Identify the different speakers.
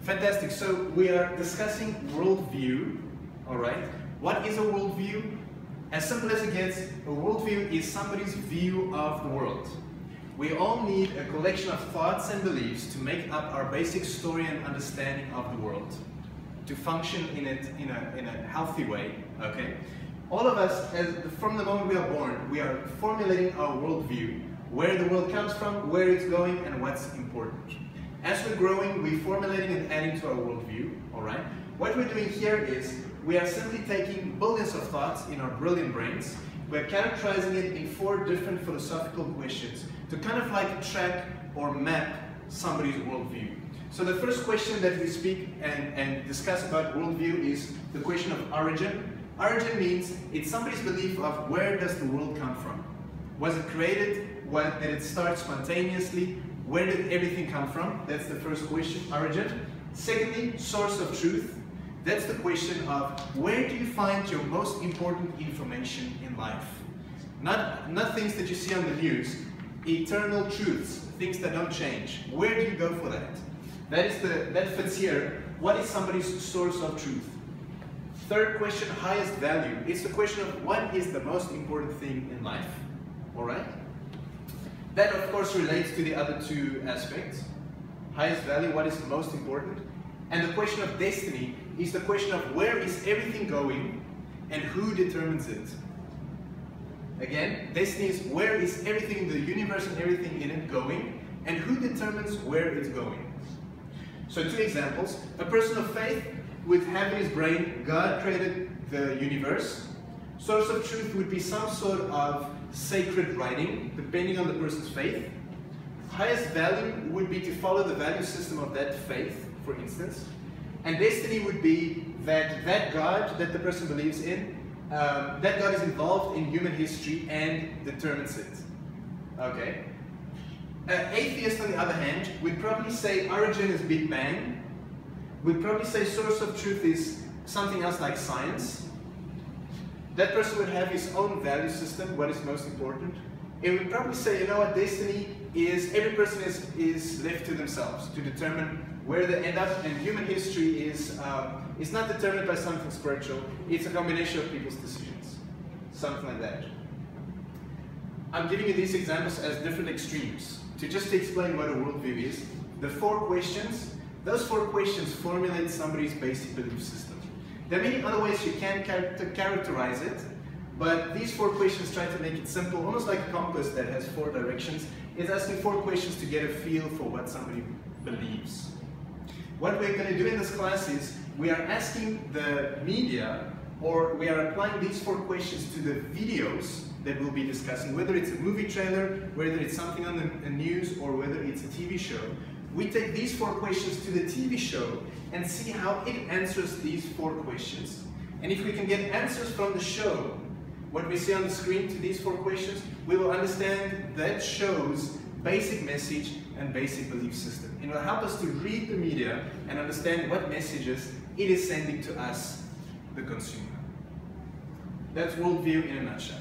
Speaker 1: Fantastic. So we are discussing worldview, all right? What is a worldview? As simple as it gets, a worldview is somebody's view of the world. We all need a collection of thoughts and beliefs to make up our basic story and understanding of the world, to function in it in a healthy way, okay? All of us, from the moment we are born, we are formulating our worldview, where the world comes from, where it's going, and what's important. As we're growing, we're formulating and adding to our worldview, all right? What we're doing here is we are simply taking billions of thoughts in our brilliant brains. We're characterizing it in 4 different philosophical questions to kind of like track or map somebody's worldview. So the first question that we speak and discuss about worldview is the question of origin. Origin means it's somebody's belief of where does the world come from? Was it created? Did it start spontaneously? Where did everything come from? That's the first question, origin. Secondly, source of truth. That's the question of where do you find your most important information in life? Not things that you see on the news, eternal truths, things that don't change. Where do you go for that? That fits here. What is somebody's source of truth? Third question, highest value. It's the question of what is the most important thing in life, all right? That of course relates to the other 2 aspects. Highest value, what is most important? And the question of destiny is the question of where is everything going and who determines it. Again, destiny is where is everything in the universe and everything in it going and who determines where it's going. So 2 examples. A person of faith would have in his brain, God created the universe. Source of truth would be some sort of sacred writing, depending on the person's faith. Highest value would be to follow the value system of that faith, for instance. And destiny would be that God that the person believes in, that God is involved in human history and determines it. Okay? Atheist, on the other hand, would probably say origin is Big Bang. Would probably say source of truth is something else like science. That person would have his own value system, what is most important. It would probably say, you know what, destiny is, every person is left to themselves to determine where they end up, and human history is not determined by something spiritual, it's a combination of people's decisions. Something like that. I'm giving you these examples as different extremes, just to explain what a worldview is. The 4 questions, those 4 questions formulate somebody's basic belief system. There are many other ways you can characterize it, but these 4 questions try to make it simple, almost like a compass that has 4 directions. It's asking 4 questions to get a feel for what somebody believes. What we're going to do in this class is we are asking the media, or we are applying these 4 questions to the videos that we'll be discussing, whether it's a movie trailer, whether it's something on the news, or whether it's a TV show. We take these 4 questions to the TV show and see how it answers these 4 questions. And if we can get answers from the show, what we see on the screen to these 4 questions, we will understand that show's basic message and basic belief system. It will help us to read the media and understand what messages it is sending to us, the consumer. That's worldview in a nutshell.